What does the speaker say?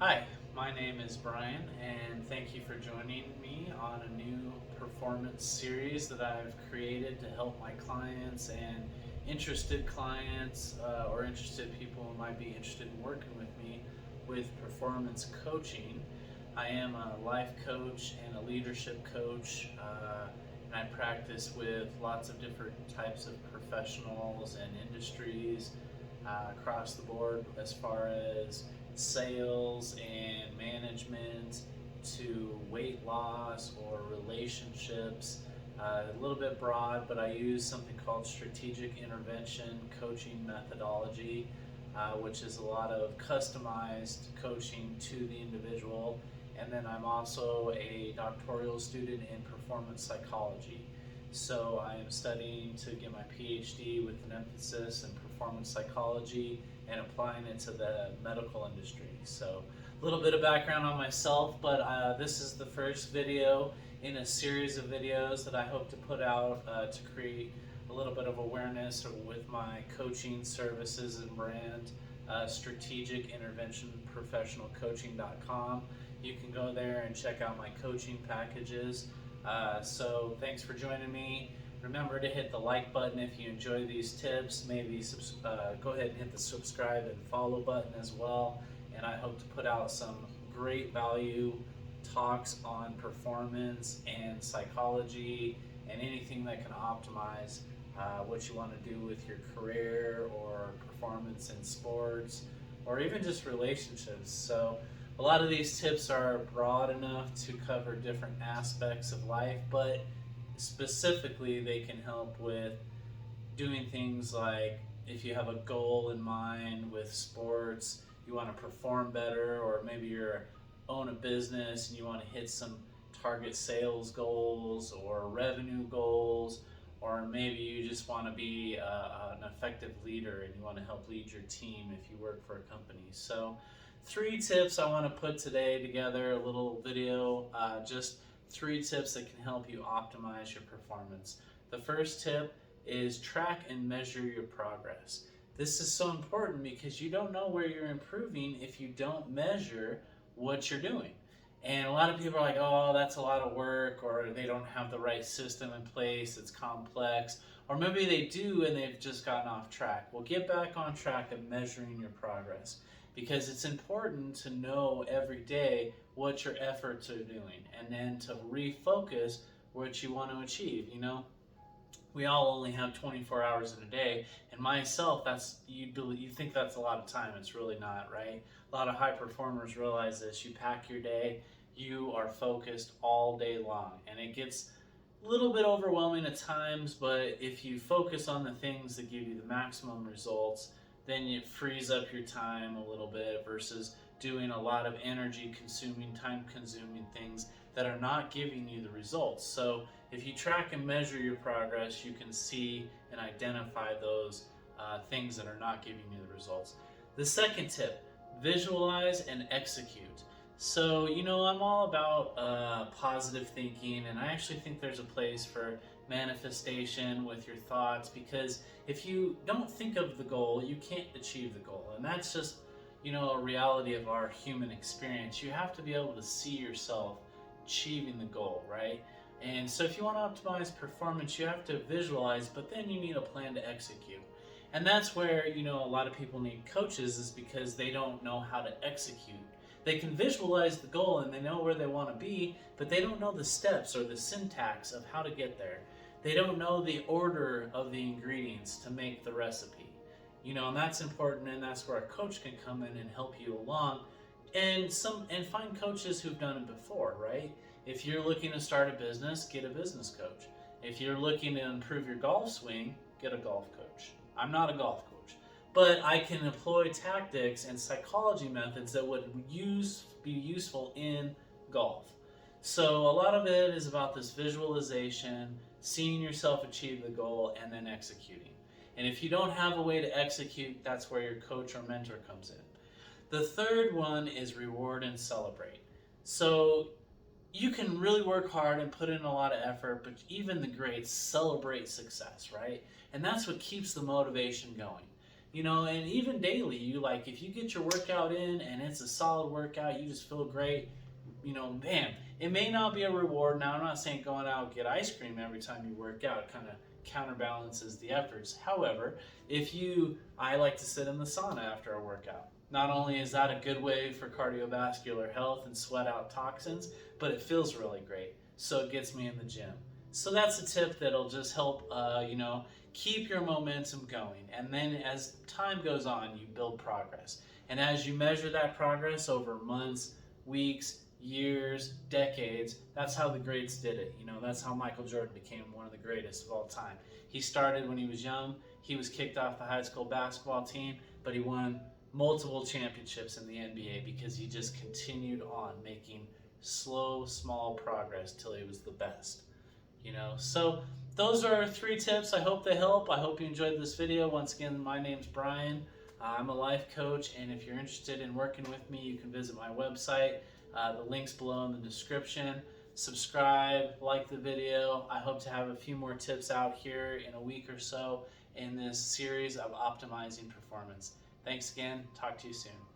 Hi, my name is Brian, and thank you for joining me on a new performance series that I've created to help my clients and interested clients or interested people who might be interested in working with me with performance coaching. I am a life coach and a leadership coach, and I practice with lots of different types of professionals and industries across the board as far as sales and management to weight loss or relationships. A little bit broad, but I use something called strategic intervention coaching methodology, which is a lot of customized coaching to the individual. And then I'm also a doctoral student in performance psychology. So I am studying to get my PhD with an emphasis in performance psychology and applying it to the medical industry. So a little bit of background on myself, but this is the first video in a series of videos that I hope to put out to create a little bit of awareness with my coaching services and brand, Strategic Intervention Professional Coaching.com. You can go there and check out my coaching packages. So thanks for joining me. Remember to hit the like button if you enjoy these tips. Maybe go ahead and hit the subscribe and follow button as well. And I hope to put out some great value talks on performance and psychology and anything that can optimize what you want to do with your career or performance in sports or even just relationships. So a lot of these tips are broad enough to cover different aspects of life, but specifically they can help with doing things like if you have a goal in mind with sports, you want to perform better, or maybe you own a business and you want to hit some target sales goals or revenue goals, or maybe you just want to be an effective leader and you want to help lead your team if you work for a company. So 3 tips I want to put today together, a little video, just 3 tips that can help you optimize your performance. The first tip is track and measure your progress. This is so important because you don't know where you're improving if you don't measure what you're doing. And a lot of people are like, oh, that's a lot of work, or they don't have the right system in place, it's complex, or maybe they do and they've just gotten off track. Well, get back on track of measuring your progress, because it's important to know every day what your efforts are doing and then to refocus what you want to achieve. We all only have 24 hours in a day, and myself, you think that's a lot of time. It's really not, right? A lot of high performers realize this. You pack your day, you are focused all day long, and it gets a little bit overwhelming at times, but if you focus on the things that give you the maximum results, then it frees up your time a little bit versus doing a lot of energy consuming, time consuming things that are not giving you the results. So if you track and measure your progress, you can see and identify those things that are not giving you the results. The second tip, visualize and execute. So, I'm all about positive thinking, and I actually think there's a place for manifestation with your thoughts, because if you don't think of the goal, you can't achieve the goal. And that's just, a reality of our human experience. You have to be able to see yourself achieving the goal, right? And so if you want to optimize performance, you have to visualize, but then you need a plan to execute. And that's where, a lot of people need coaches, is because they don't know how to execute. They can visualize the goal and they know where they want to be, but they don't know the steps or the syntax of how to get there. They don't know the order of the ingredients to make the recipe. And that's important, and that's where a coach can come in and help you along, and find coaches who've done it before, right? If you're looking to start a business, get a business coach. If you're looking to improve your golf swing, get a golf coach. I'm not a golf coach, but I can employ tactics and psychology methods that would be useful in golf. So a lot of it is about this visualization, seeing yourself achieve the goal, and then executing. And if you don't have a way to execute, that's where your coach or mentor comes in. The third one is reward and celebrate. So you can really work hard and put in a lot of effort, but even the greats celebrate success, right? And that's what keeps the motivation going. And even daily, if you get your workout in and it's a solid workout, you just feel great. Man, it may not be a reward. Now, I'm not saying going out and get ice cream every time you work out. It kind of counterbalances the efforts. However, I like to sit in the sauna after a workout. Not only is that a good way for cardiovascular health and sweat out toxins, but it feels really great. So it gets me in the gym. So that's a tip that'll just help, keep your momentum going. And then as time goes on, you build progress. And as you measure that progress over months, weeks, years, decades, that's how the greats did it. That's how Michael Jordan became one of the greatest of all time. He started when he was young. He was kicked off the high school basketball team, but he won multiple championships in the NBA because he just continued on making slow, small progress till he was the best. So those are 3 tips. I hope they help. I hope you enjoyed this video. Once again, my name's Brian. I'm a life coach, and if you're interested in working with me, you can visit my website. The link's below in the description. Subscribe, like the video. I hope to have a few more tips out here in a week or so in this series of optimizing performance. Thanks again. Talk to you soon.